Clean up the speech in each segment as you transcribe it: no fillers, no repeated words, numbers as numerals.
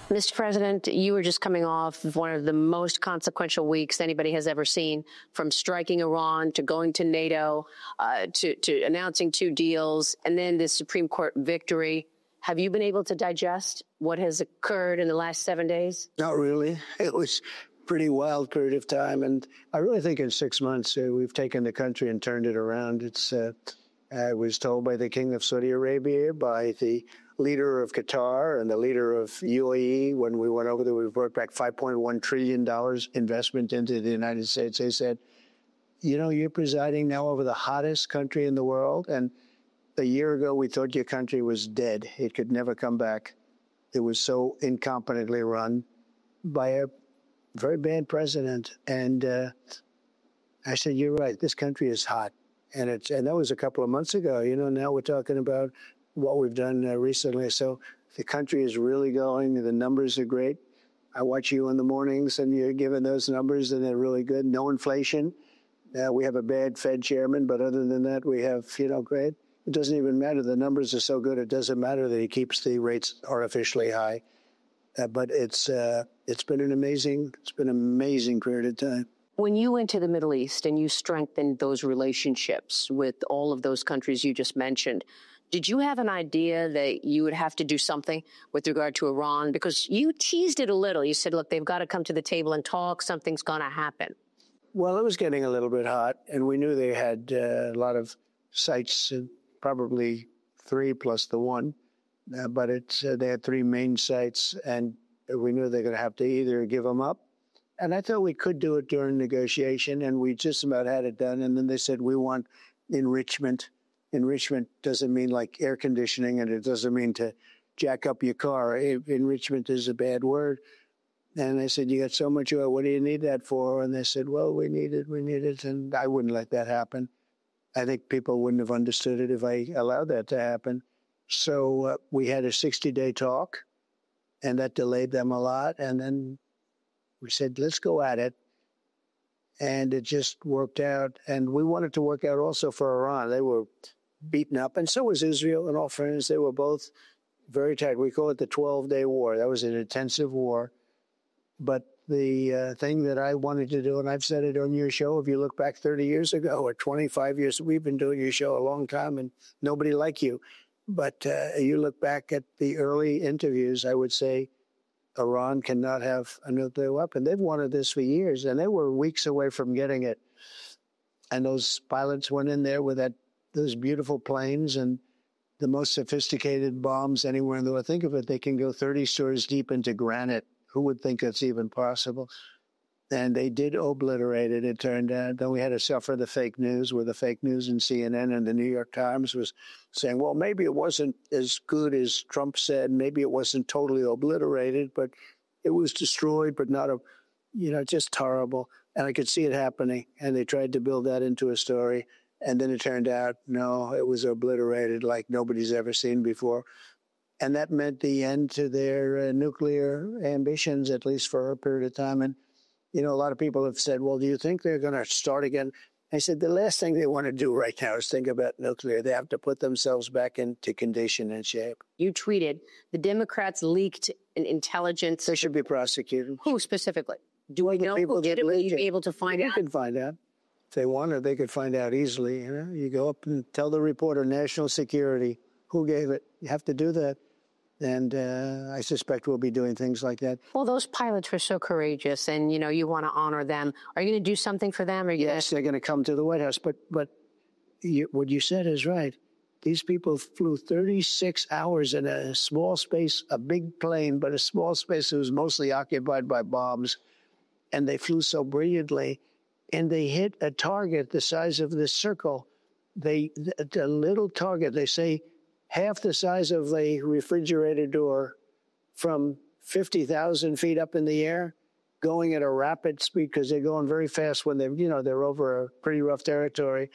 Mr. President, you were just coming off of one of the most consequential weeks anybody has ever seen, from striking Iran to going to NATO, to announcing 2 deals, and then this Supreme Court victory. Have you been able to digest what has occurred in the last 7 days? Not really. It was a pretty wild period of time. And I really think in 6 months, we've taken the country and turned it around. I was told by the King of Saudi Arabia, by the leader of Qatar and the leader of UAE, when we went over there, we brought back $5.1 trillion investment into the United States. They said, you know, you're presiding now over the hottest country in the world. And a year ago, we thought your country was dead. It could never come back. It was so incompetently run by a very bad president. And I said, you're right. This country is hot. And that was a couple of months ago. You know, now we're talking about what we've done recently. So the country is really going. The numbers are great. I watch you in the mornings, and you're giving those numbers, and they're really good. No inflation. We have a bad Fed chairman, but other than that, we have, you know, great. It doesn't even matter. The numbers are so good. It doesn't matter that he keeps the rates artificially high. But it's been an amazing period of time. When you went to the Middle East and you strengthened those relationships with all of those countries you just mentioned, did you have an idea that you would have to do something with regard to Iran? Because you teased it a little. You said, look, they've got to come to the table and talk. Something's going to happen. Well, it was getting a little bit hot, and we knew they had a lot of sites, probably 3 plus the 1. But they had 3 main sites, and we knew they're going to have to either give them up. And I thought we could do it during negotiation, and we just about had it done. And then they said, we want enrichment. Enrichment doesn't mean like air conditioning, and it doesn't mean to jack up your car. Enrichment is a bad word. And I said, you got so much oil, what do you need that for? And they said, well, we need it. And I wouldn't let that happen. I think people wouldn't have understood it if I allowed that to happen. So we had a 60-day talk, and that delayed them a lot. And then we said, let's go at it. And it just worked out. And we wanted to work out also for Iran. They were beaten up, and so was Israel. In all fairness, they were both very tight. We call it the 12-day war. That was an intensive war. But the thing that I wanted to do, and I've said it on your show, if you look back 30 years ago or 25 years, we've been doing your show a long time, and nobody like you. But you look back at the early interviews, I would say Iran cannot have a nuclear weapon. They've wanted this for years, and they were weeks away from getting it. And those pilots went in there with those beautiful planes and the most sophisticated bombs anywhere in the world. Think of it, they can go 30 stories deep into granite. Who would think that's even possible? And they did obliterate it, it turned out. Then we had to suffer the fake news, where the fake news in CNN and the New York Times was saying, well, maybe it wasn't as good as Trump said. Maybe it wasn't totally obliterated, but it was destroyed, but not just horrible. And I could see it happening. And they tried to build that into a story. And then it turned out, no, it was obliterated like nobody's ever seen before. And that meant the end to their nuclear ambitions, at least for a period of time. And, you know, a lot of people have said, well, do you think they're going to start again? I said, the last thing they want to do right now is think about nuclear. They have to put themselves back into condition and shape. You tweeted, the Democrats leaked an intelligence. They should be prosecuted. Who specifically? Do we know who did it? Will you be able to find out? They can find out. If they wanted, they could find out easily. You know, you go up and tell the reporter, national security, who gave it. You have to do that. And I suspect we'll be doing things like that. Well, those pilots were so courageous, and, you know, you want to honor them. Are you going to do something for them? Yes, they're going to come to the White House. But what you said is right. These people flew 36 hours in a small space, a big plane, but a small space that was mostly occupied by bombs. And they flew so brilliantly. And they hit a target the size of this circle. A little target, they say, half the size of a refrigerator door, from 50,000 feet up in the air, going at a rapid speed, because they're going very fast when they're over a pretty rough territory.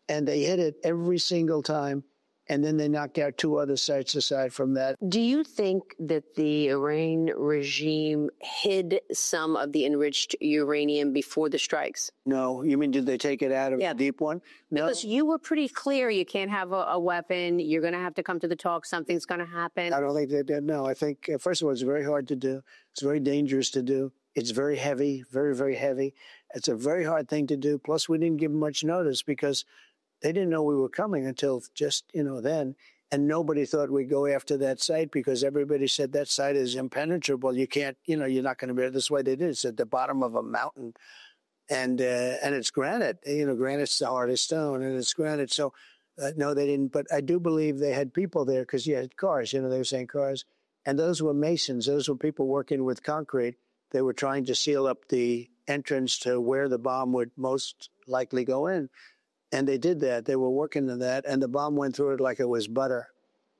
And they hit it every single time. And then they knocked out 2 other sites aside from that. Do you think that the Iran regime hid some of the enriched uranium before the strikes? No. You mean, did they take it out of the deep one? No. Because you were pretty clear you can't have a weapon. You're going to have to come to the talk. Something's going to happen. I don't think they did. No, I think, first of all, it's very hard to do. It's very dangerous to do. It's very heavy, very, very heavy. It's a very hard thing to do. Plus, we didn't give them much notice because they didn't know we were coming until just, then. And nobody thought we'd go after that site because everybody said that site is impenetrable. You can't, you're not going to be able. This is why they did. It's at the bottom of a mountain. And it's granite. Granite's the hardest stone, and it's granite. So, no, they didn't. But I do believe they had people there because you had cars. They were saying cars. And those were masons. Those were people working with concrete. They were trying to seal up the entrance to where the bomb would most likely go in. And they did that. They were working on that. And the bomb went through it like it was butter,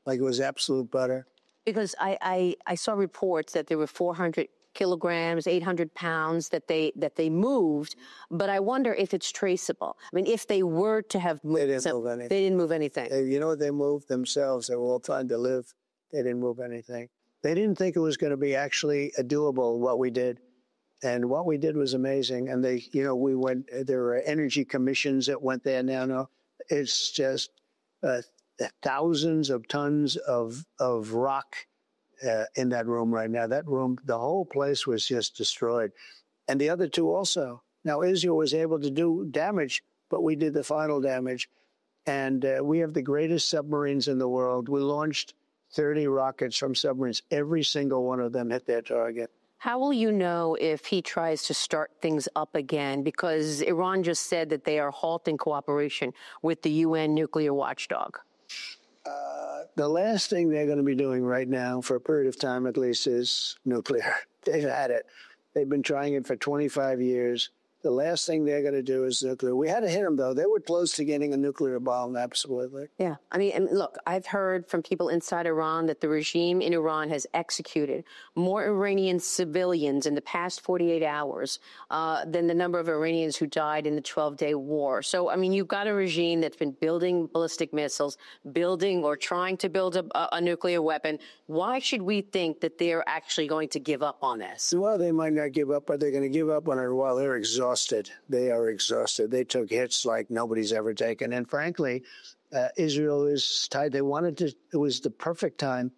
like it was absolute butter. Because I saw reports that there were 400 kilograms, 800 pounds that they moved. But I wonder if it's traceable. I mean, if they were to have moved, they didn't move anything. They didn't move anything. You know what? They moved themselves. They were all trying to live. They didn't move anything. They didn't think it was going to be actually doable, what we did. And what we did was amazing. And we went, there were energy commissions that went there now. No, it's just thousands of tons of rock in that room right now. That room, the whole place was just destroyed. And the other 2 also. Now, Israel was able to do damage, but we did the final damage. And we have the greatest submarines in the world. We launched 30 rockets from submarines. Every single one of them hit their target. How will you know if he tries to start things up again? Because Iran just said that they are halting cooperation with the UN nuclear watchdog. The last thing they're going to be doing right now, for a period of time at least, is nuclear. They've had it. They've been trying it for 25 years. The last thing they're going to do is nuclear. We had to hit them, though. They were close to getting a nuclear bomb, absolutely. Yeah. I mean, and look, I've heard from people inside Iran that the regime in Iran has executed more Iranian civilians in the past 48 hours than the number of Iranians who died in the 12-day war. So, I mean, you've got a regime that's been building ballistic missiles, building or trying to build a nuclear weapon. Why should we think that they're actually going to give up on this? Well, they might not give up, but they're going to give up on it while they're exhausted. They are exhausted. They took hits like nobody's ever taken. And frankly, Israel is tied. They wanted to, it was the perfect time.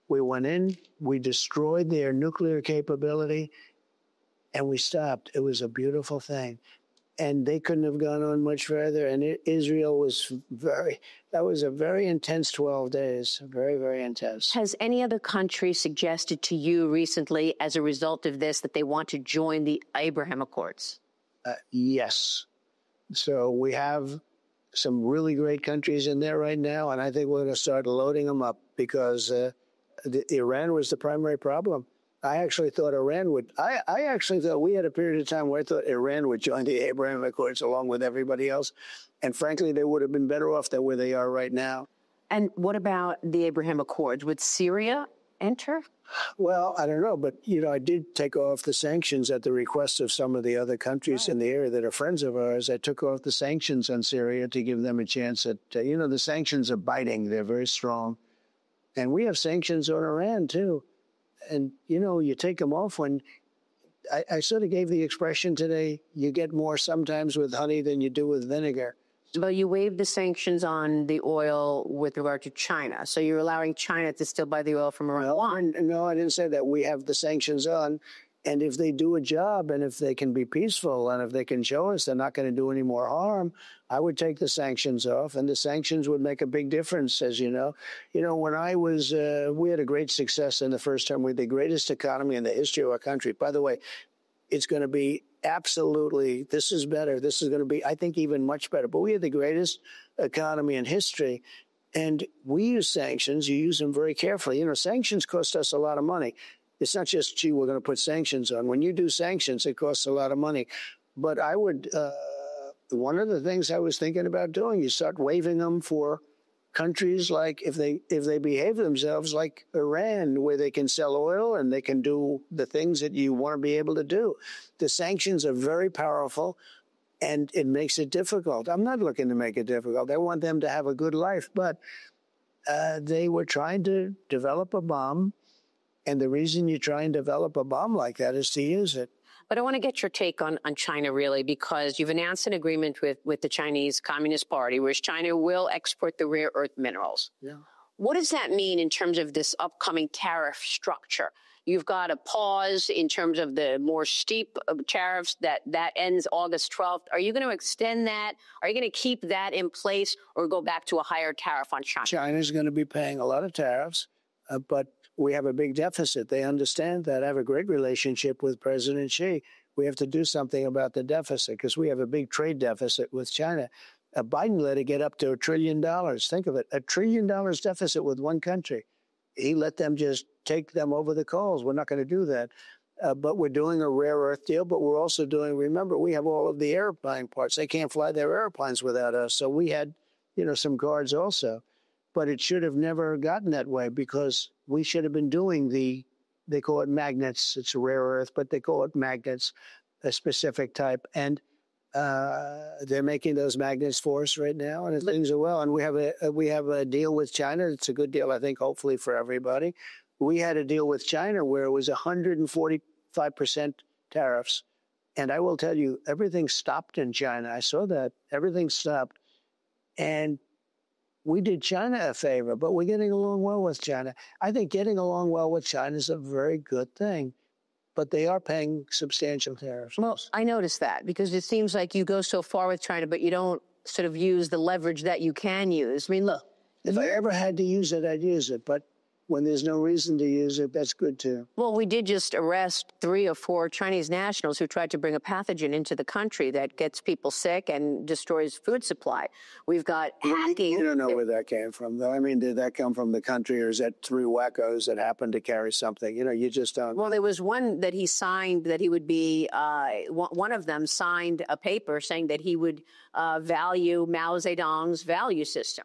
We went in, we destroyed their nuclear capability, and we stopped. It was a beautiful thing. And they couldn't have gone on much further. And Israel was that was a very intense 12 days, very, very intense. Has any other country suggested to you recently, as a result of this, that they want to join the Abraham Accords? Yes. So we have some really great countries in there right now, and I think we're going to start loading them up because Iran was the primary problem. I actually thought Iran would. I actually thought we had a period of time where I thought Iran would join the Abraham Accords along with everybody else. And frankly, they would have been better off than where they are right now. And what about the Abraham Accords? Would Syria enter? Well, I don't know. But, I did take off the sanctions at the request of some of the other countries in the area that are friends of ours. I took off the sanctions on Syria to give them a chance at, the sanctions are biting. They're very strong. And we have sanctions on Iran, too. And, you take them off when I sort of gave the expression today, you get more sometimes with honey than you do with vinegar. But you waived the sanctions on the oil with regard to China. So you're allowing China to still buy the oil from Iran. No, I didn't say that. We have the sanctions on. And if they do a job and if they can be peaceful and if they can show us they're not going to do any more harm, I would take the sanctions off. And the sanctions would make a big difference, as you know. When I was, we had a great success in the first term. We had the greatest economy in the history of our country. By the way, it's going to be absolutely, this is better. This is going to be, I think, even much better. But we had the greatest economy in history. And we use sanctions. You use them very carefully. Sanctions cost us a lot of money. It's not just, gee, we're going to put sanctions on. When you do sanctions, it costs a lot of money. But I would, one of the things I was thinking about doing, you start waiving them for countries like, if they behave themselves like Iran, where they can sell oil and they can do the things that you want to be able to do. The sanctions are very powerful, and it makes it difficult. I'm not looking to make it difficult. I want them to have a good life. But they were trying to develop a bomb. And the reason you try and develop a bomb like that is to use it. But I want to get your take on China, really, because you've announced an agreement with the Chinese Communist Party, where China will export the rare earth minerals. Yeah. What does that mean in terms of this upcoming tariff structure? You've got a pause in terms of the more steep tariffs that ends August 12th. Are you going to extend that? Are you going to keep that in place or go back to a higher tariff on China? China's going to be paying a lot of tariffs, but we have a big deficit. They understand that. I have a great relationship with President Xi. We have to do something about the deficit because we have a big trade deficit with China. Biden let it get up to $1 trillion. Think of it, $1 trillion deficit with one country. He let them just take them over the coals. We're not going to do that. But we're doing a rare earth deal, but we're also doing, remember, we have all of the airplane parts. They can't fly their airplanes without us. So we had, some guards also. But it should have never gotten that way because we should have been doing they call it magnets. It's a rare earth, but they call it magnets, a specific type. And they're making those magnets for us right now, and things are well. And we have a deal with China. It's a good deal, I think, hopefully for everybody. We had a deal with China where it was 145% tariffs. And I will tell you, everything stopped in China. I saw that. Everything stopped. And we did China a favor, but we're getting along well with China. I think getting along well with China is a very good thing, but they are paying substantial tariffs. Well, I noticed that because it seems like you go so far with China, but you don't sort of use the leverage that you can use. I mean, look. If I ever had to use it, I'd use it. But when there's no reason to use it, that's good, too. Well, we did just arrest 3 or 4 Chinese nationals who tried to bring a pathogen into the country that gets people sick and destroys food supply. We've got hacking. You don't know where that came from, though. I mean, did that come from the country, or is that 3 wackos that happened to carry something? You just don't. Well, there was one that he signed that he would be, one of them signed a paper saying that he would value Mao Zedong's value system.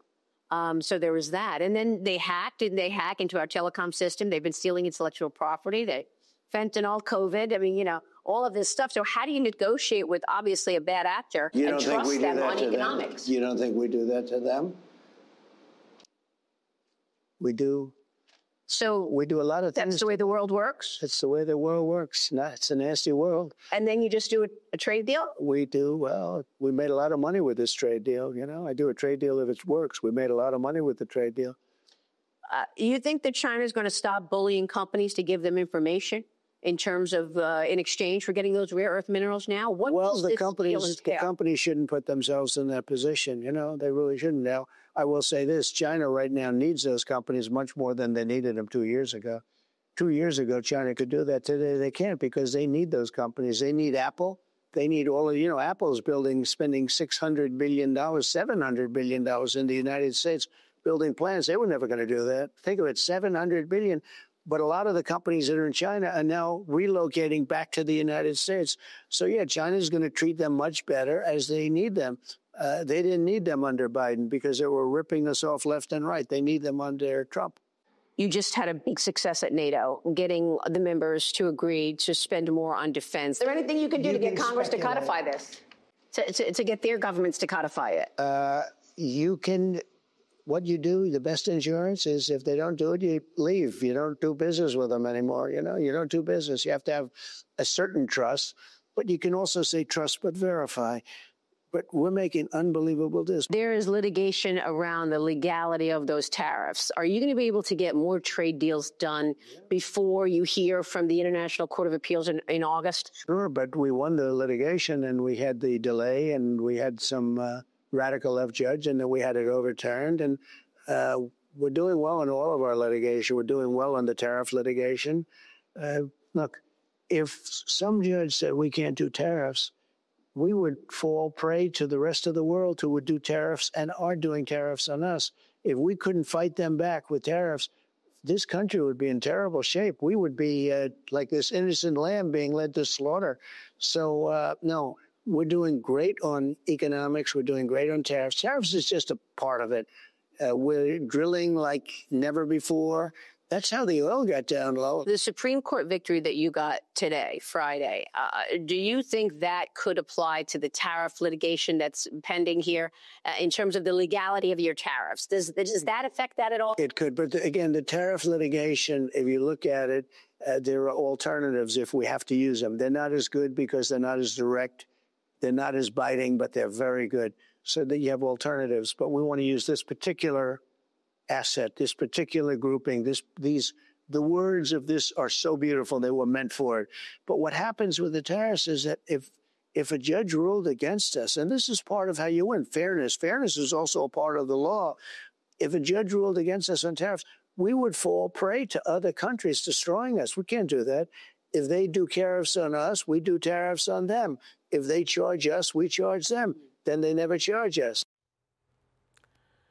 So there was that. And then they hack into our telecom system. They've been stealing intellectual property. They fentanyl, COVID. I mean, all of this stuff. So how do you negotiate with obviously a bad actor and trust them on economics? You don't think we do that to them? We do. So we do a lot of things. That's the way the world works? It's the way the world works. It's a nasty world. And then you just do a trade deal? We do. Well, we made a lot of money with this trade deal. I do a trade deal if it works. We made a lot of money with the trade deal. You think that China is going to stop bullying companies to give them information in terms of in exchange for getting those rare earth minerals now? The companies shouldn't put themselves in that position. They really shouldn't. Now, I will say this. China right now needs those companies much more than they needed them 2 years ago. 2 years ago, China could do that. Today, they can't because they need those companies. They need Apple. They need all of, Apple's spending $600 billion, $700 billion in the United States building plants. They were never going to do that. Think of it, $700 billion. But a lot of the companies that are in China are now relocating back to the United States. So, yeah, China's going to treat them much better as they need them. They didn't need them under Biden because they were ripping us off left and right. They need them under Trump. You just had a big success at NATO, getting the members to agree to spend more on defense. Is there anything you can do to get Congress to codify this, to get their governments to codify it? You can. What you do, the best insurance is if they don't do it, you leave. You don't do business with them anymore. You don't do business. You have to have a certain trust, but you can also say trust but verify. But we're making unbelievable discounts. There is litigation around the legality of those tariffs. Are you going to be able to get more trade deals done before you hear from the International Court of Appeals in August? Sure, but we won the litigation and we had the delay and we had some radical left judge and then we had it overturned. And we're doing well in all of our litigation. We're doing well on the tariff litigation. Look, if some judge said we can't do tariffs, we would fall prey to the rest of the world who would do tariffs and are doing tariffs on us. If we couldn't fight them back with tariffs, this country would be in terrible shape. We would be like this innocent lamb being led to slaughter. So, no, we're doing great on economics. We're doing great on tariffs. Tariffs is just a part of it. We're drilling like never before. That's how the oil got down low. The Supreme Court victory that you got today, Friday, do you think that could apply to the tariff litigation that's pending here in terms of the legality of your tariffs? Does that affect that at all? It could. But again, the tariff litigation, if you look at it, there are alternatives if we have to use them. They're not as good because they're not as direct. They're not as biting, but they're very good. So that you have alternatives. But we want to use this particular asset, this particular grouping, the words of this are so beautiful. They were meant for it. But what happens with the tariffs is that if a judge ruled against us, and this is part of how you win, fairness is also a part of the law. If a judge ruled against us on tariffs, we would fall prey to other countries destroying us. We can't do that. If they do tariffs on us, we do tariffs on them. If they charge us, we charge them. Then they never charge us.